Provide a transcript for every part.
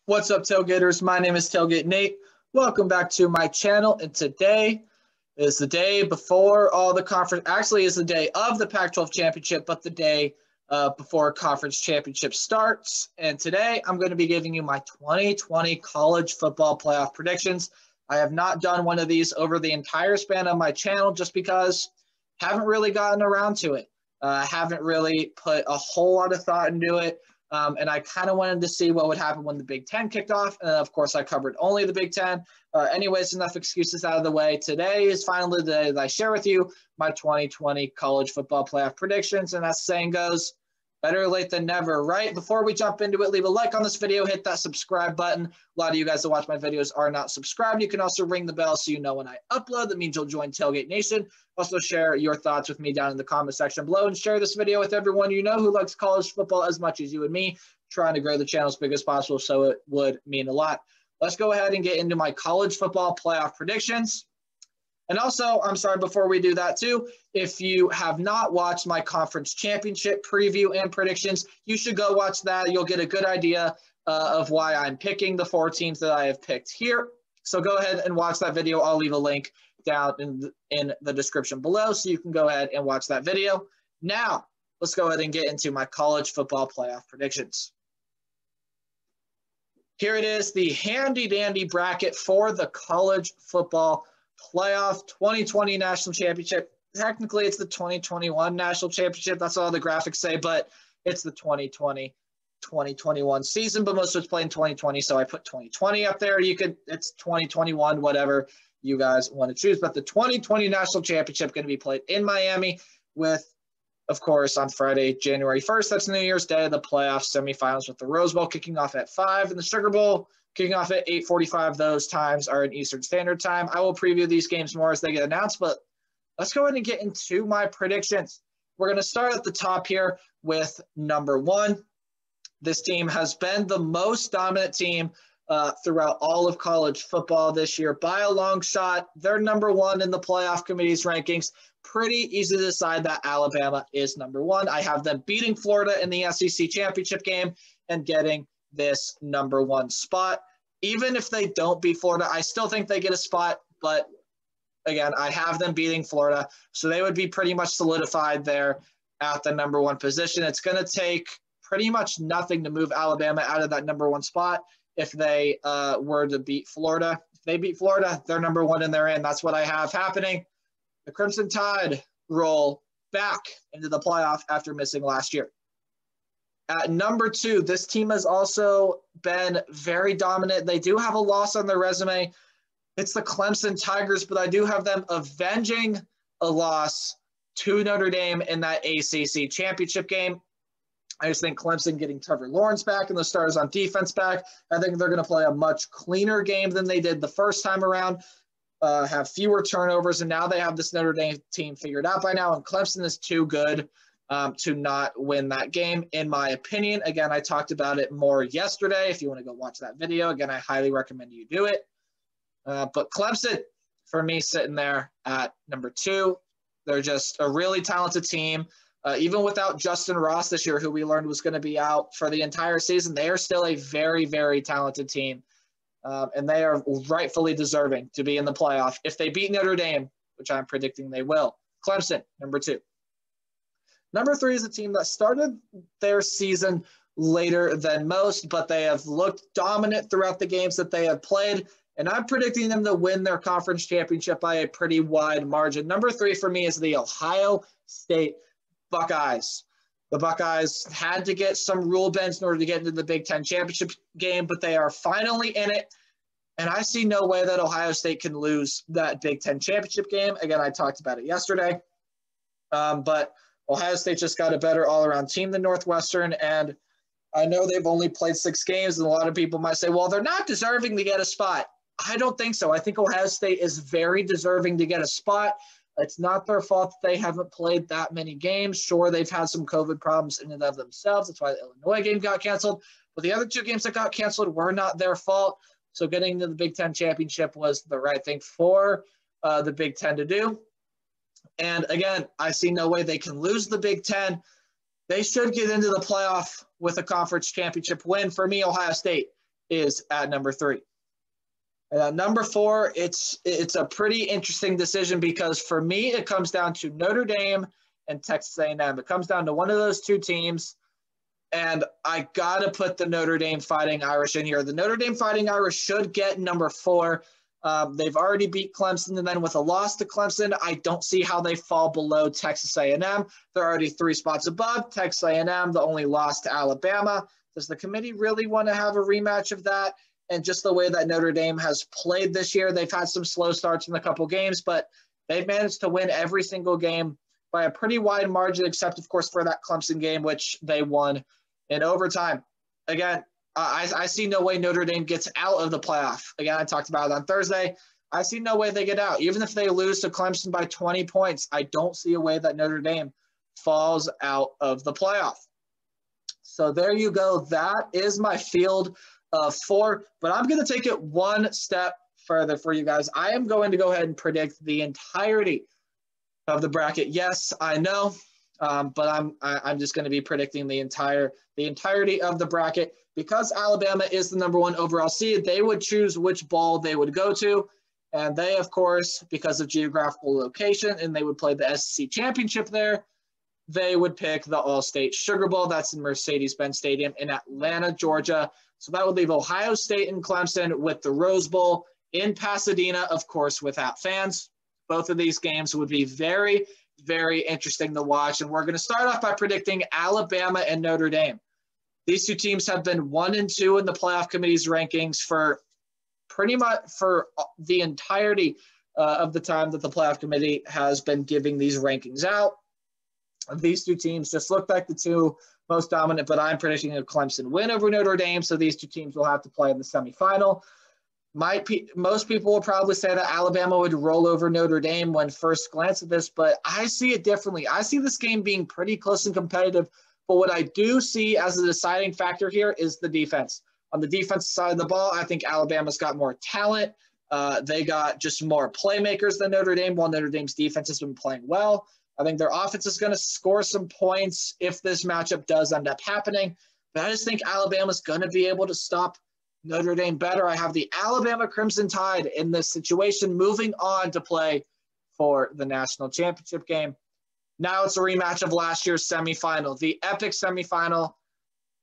What's up, Tailgaters? My name is Tailgate Nate. Welcome back to my channel, and today is the day before all the conference. Actually, is the day of the Pac-12 championship, but the day before conference championship starts. And today, I'm going to be giving you my 2020 college football playoff predictions. I have not done one of these over the entire span of my channel just because I haven't really gotten around to it. I haven't really put a whole lot of thought into it. And I kind of wanted to see what would happen when the Big Ten kicked off. And of course, I covered only the Big Ten. Anyways, enough excuses out of the way. Today is finally the day that I share with you my 2020 college football playoff predictions. And as the saying goes, better late than never, right? Before we jump into it, leave a like on this video, hit that subscribe button. A lot of you guys that watch my videos are not subscribed. You can also ring the bell so you know when I upload. That means you'll join Tailgate Nation. Also share your thoughts with me down in the comment section below and share this video with everyone you know who likes college football as much as you and me, trying to grow the channel as big as possible, so it would mean a lot. Let's go ahead and get into my college football playoff predictions. And also, I'm sorry, before we do that too, if you have not watched my conference championship preview and predictions, you should go watch that. You'll get a good idea of why I'm picking the 4 teams that I have picked here. So go ahead and watch that video. I'll leave a link down in the description below so you can go ahead and watch that video. Now, let's go ahead and get into my college football playoff predictions. Here it is, the handy-dandy bracket for the college football playoff 2020 national championship. Technically, it's the 2021 national championship. That's all the graphics say, but it's the 2020-2021 season, but most of it's played in 2020, so I put 2020 up there. It's 2021, whatever you guys want to choose. But the 2020 national championship going to be played in Miami with, of course, on Friday, January 1st. That's New Year's Day, the playoff semifinals with the Rose Bowl kicking off at 5 and the Sugar Bowl kicking off at 8:45. Those times are in Eastern Standard Time. I will preview these games more as they get announced, but let's go ahead and get into my predictions. We're going to start at the top here with number 1. This team has been the most dominant team throughout all of college football this year by a long shot. They're number 1 in the playoff committee's rankings. Pretty easy to decide that Alabama is number 1. I have them beating Florida in the SEC championship game and getting this number 1 spot. Even if they don't beat Florida, I still think they get a spot, but again, I have them beating Florida, so they would be pretty much solidified there at the number 1 position. It's going to take pretty much nothing to move Alabama out of that number 1 spot if they were to beat Florida. If they beat Florida, they're number 1 and they're in. That's what I have happening. The Crimson Tide roll back into the playoff after missing last year. At number 2, this team has also been very dominant. They do have a loss on their resume. It's the Clemson Tigers, but I do have them avenging a loss to Notre Dame in that ACC championship game. I just think Clemson getting Trevor Lawrence back and the starters on defense back, I think they're going to play a much cleaner game than they did the first time around, have fewer turnovers, and now they have this Notre Dame team figured out by now, and Clemson is too good to not win that game, in my opinion. Again, I talked about it more yesterday. If you want to go watch that video, again, I highly recommend you do it. But Clemson, for me, sitting there at number 2. They're just a really talented team. Even without Justin Ross this year, who we learned was going to be out for the entire season, they are still a very, very talented team. And they are rightfully deserving to be in the playoff if they beat Notre Dame, which I'm predicting they will. Clemson, number 2. Number 3 is a team that started their season later than most, but they have looked dominant throughout the games that they have played, and I'm predicting them to win their conference championship by a pretty wide margin. Number 3 for me is the Ohio State Buckeyes. The Buckeyes had to get some rule bends in order to get into the Big Ten championship game, but they are finally in it, and I see no way that Ohio State can lose that Big Ten championship game. Again, I talked about it yesterday, but Ohio State just got a better all-around team than Northwestern, and I know they've only played 6 games, and a lot of people might say, well, they're not deserving to get a spot. I don't think so. I think Ohio State is very deserving to get a spot. It's not their fault that they haven't played that many games. Sure, they've had some COVID problems in and of themselves. That's why the Illinois game got canceled. But the other 2 games that got canceled were not their fault. So getting to the Big Ten championship was the right thing for the Big Ten to do. And again, I see no way they can lose the Big Ten. They should get into the playoff with a conference championship win. For me, Ohio State is at number 3. And at number 4, it's a pretty interesting decision because for me, it comes down to Notre Dame and Texas A&M. It comes down to one of those two teams, and I got to put the Notre Dame Fighting Irish in here. The Notre Dame Fighting Irish should get number 4. They've already beat Clemson, and then with a loss to Clemson, I don't see how they fall below Texas A&M. They're already 3 spots above Texas A&M, the only loss to Alabama. Does the committee really want to have a rematch of that? And just the way that Notre Dame has played this year, they've had some slow starts in a couple games, but they've managed to win every single game by a pretty wide margin, except, of course, for that Clemson game, which they won in overtime. Again, I see no way Notre Dame gets out of the playoff. Again, I talked about it on Thursday. I see no way they get out. Even if they lose to Clemson by 20 points, I don't see a way that Notre Dame falls out of the playoff. So there you go. That is my field of 4. But I'm going to take it one step further for you guys. I am going to go ahead and predict the entirety of the bracket. Yes, I know, but I'm just going to be predicting the entirety of the bracket. Because Alabama is the number 1 overall seed, they would choose which bowl they would go to. And they, of course, because of geographical location, and they would play the SEC championship there, they would pick the All-State Sugar Bowl. That's in Mercedes-Benz Stadium in Atlanta, Georgia. So that would leave Ohio State and Clemson with the Rose Bowl in Pasadena, of course, without fans. Both of these games would be very, very interesting to watch. And we're going to start off by predicting Alabama and Notre Dame. These two teams have been 1 and 2 in the playoff committee's rankings for pretty much for the entirety of the time that the playoff committee has been giving these rankings out. These two teams just look like the two most dominant, but I'm predicting a Clemson win over Notre Dame, so these two teams will have to play in the semifinal. Most people will probably say that Alabama would roll over Notre Dame when first glance at this, but I see it differently. I see this game being pretty close and competitive. But what I do see as a deciding factor here is the defense. On the defensive side of the ball, I think Alabama's got more talent. They got just more playmakers than Notre Dame, while Notre Dame's defense has been playing well. I think their offense is going to score some points if this matchup does end up happening. But I just think Alabama's going to be able to stop Notre Dame better. I have the Alabama Crimson Tide in this situation moving on to play for the national championship game. Now it's a rematch of last year's semifinal, the epic semifinal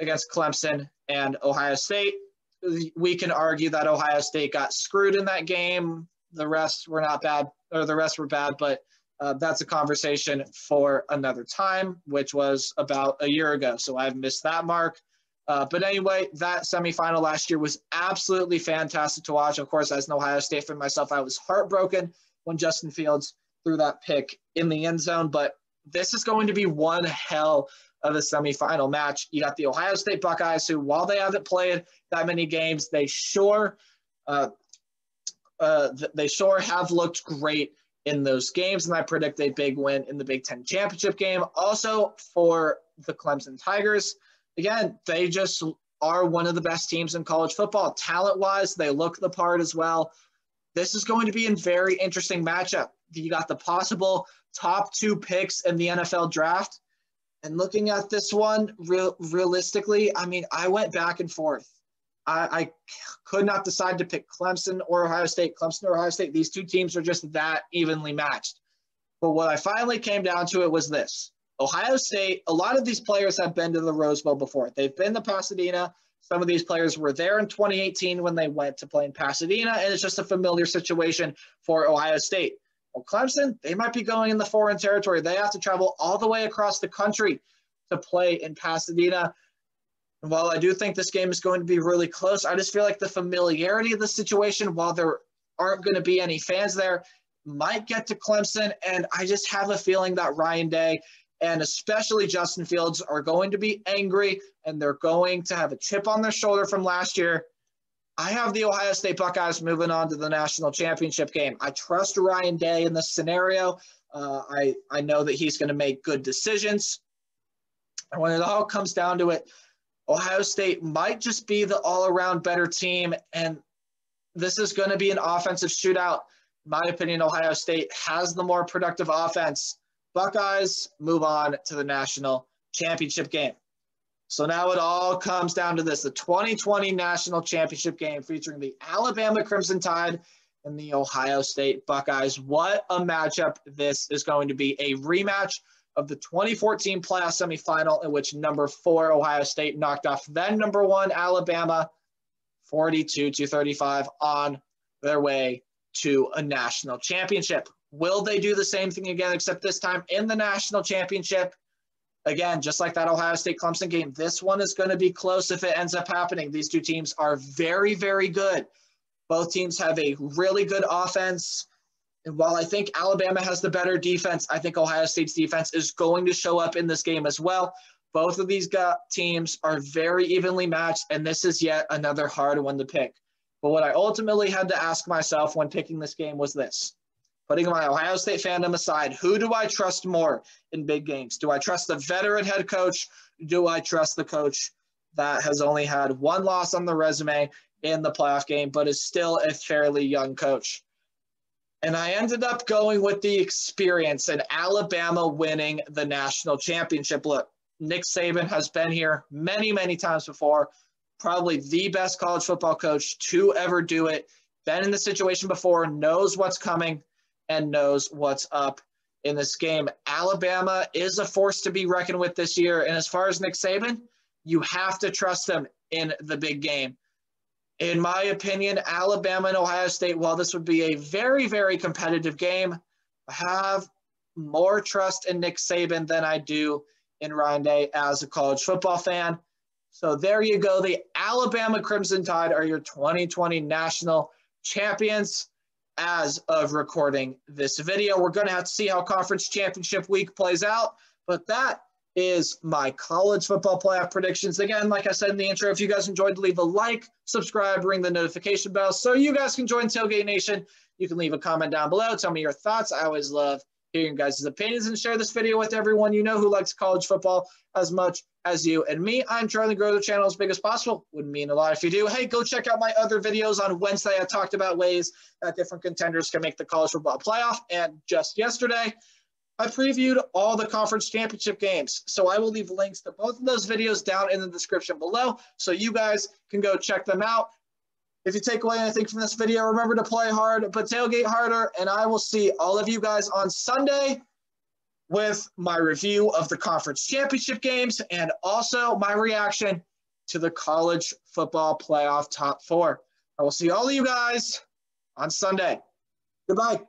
against Clemson and Ohio State. We can argue that Ohio State got screwed in that game. The rest were not bad, or the rest were bad, but that's a conversation for another time, which was about a year ago. So I've missed that mark. But anyway, that semifinal last year was absolutely fantastic to watch. Of course, as an Ohio State fan myself, I was heartbroken when Justin Fields threw that pick in the end zone, but this is going to be one hell of a semifinal match. You got the Ohio State Buckeyes, who, while they haven't played that many games, they sure have looked great in those games, and I predict a big win in the Big Ten championship game. Also for the Clemson Tigers, again, they just are one of the best teams in college football. Talent-wise, they look the part as well. This is going to be a very interesting matchup. You got the possible top 2 picks in the NFL draft. And looking at this one, realistically, I mean, I went back and forth. I could not decide to pick Clemson or Ohio State. Clemson or Ohio State, these two teams are just that evenly matched. But what I finally came down to it was this. Ohio State, a lot of these players have been to the Rose Bowl before. They've been to Pasadena. Some of these players were there in 2018 when they went to play in Pasadena, and it's just a familiar situation for Ohio State. Well, Clemson, they might be going in the foreign territory. They have to travel all the way across the country to play in Pasadena. And while I do think this game is going to be really close, I just feel like the familiarity of the situation, while there aren't going to be any fans there, might get to Clemson. And I just have a feeling that Ryan Day and especially Justin Fields are going to be angry, and they're going to have a chip on their shoulder from last year. I have the Ohio State Buckeyes moving on to the national championship game. I trust Ryan Day in this scenario. I know that he's going to make good decisions. And when it all comes down to it, Ohio State might just be the all-around better team, and this is going to be an offensive shootout. In my opinion, Ohio State has the more productive offense. Buckeyes move on to the national championship game. So now it all comes down to this, the 2020 National Championship game featuring the Alabama Crimson Tide and the Ohio State Buckeyes. What a matchup this is going to be. A rematch of the 2014 playoff semifinal in which number 4 Ohio State knocked off then number 1 Alabama 42-35 on their way to a national championship. Will they do the same thing again, except this time in the national championship? Again, just like that Ohio State-Clemson game, this one is going to be close if it ends up happening. These two teams are very, very good. Both teams have a really good offense. And while I think Alabama has the better defense, I think Ohio State's defense is going to show up in this game as well. Both of these teams are very evenly matched, and this is yet another hard one to pick. But what I ultimately had to ask myself when picking this game was this. Putting my Ohio State fandom aside, who do I trust more in big games? Do I trust the veteran head coach? Do I trust the coach that has only had one loss on the resume in the playoff game, but is still a fairly young coach? And I ended up going with the experience and Alabama winning the national championship. Look, Nick Saban has been here many, many times before, probably the best college football coach to ever do it. Been in the situation before, knows what's coming, and knows what's up in this game. Alabama is a force to be reckoned with this year. And as far as Nick Saban, you have to trust him in the big game. In my opinion, Alabama and Ohio State, while this would be a very, very competitive game, I have more trust in Nick Saban than I do in Ryan Day as a college football fan. So there you go. The Alabama Crimson Tide are your 2020 national champions. As of recording this video, we're going to have to see how conference championship week plays out, but that is my college football playoff predictions. Again, like I said in the intro, if you guys enjoyed, leave a like, subscribe, ring the notification bell so you guys can join Tailgate Nation. You can leave a comment down below. Tell me your thoughts. I always love hearing guys' opinions, and share this video with everyone you know who likes college football as much as you and me. I'm trying to grow the channel as big as possible. Would mean a lot if you do. Hey, go check out my other videos. On Wednesday, I talked about ways that different contenders can make the college football playoff. And just yesterday, I previewed all the conference championship games. So I will leave links to both of those videos down in the description below so you guys can go check them out. If you take away anything from this video, remember to play hard, but tailgate harder, and I will see all of you guys on Sunday with my review of the conference championship games and also my reaction to the college football playoff top 4. I will see all of you guys on Sunday. Goodbye.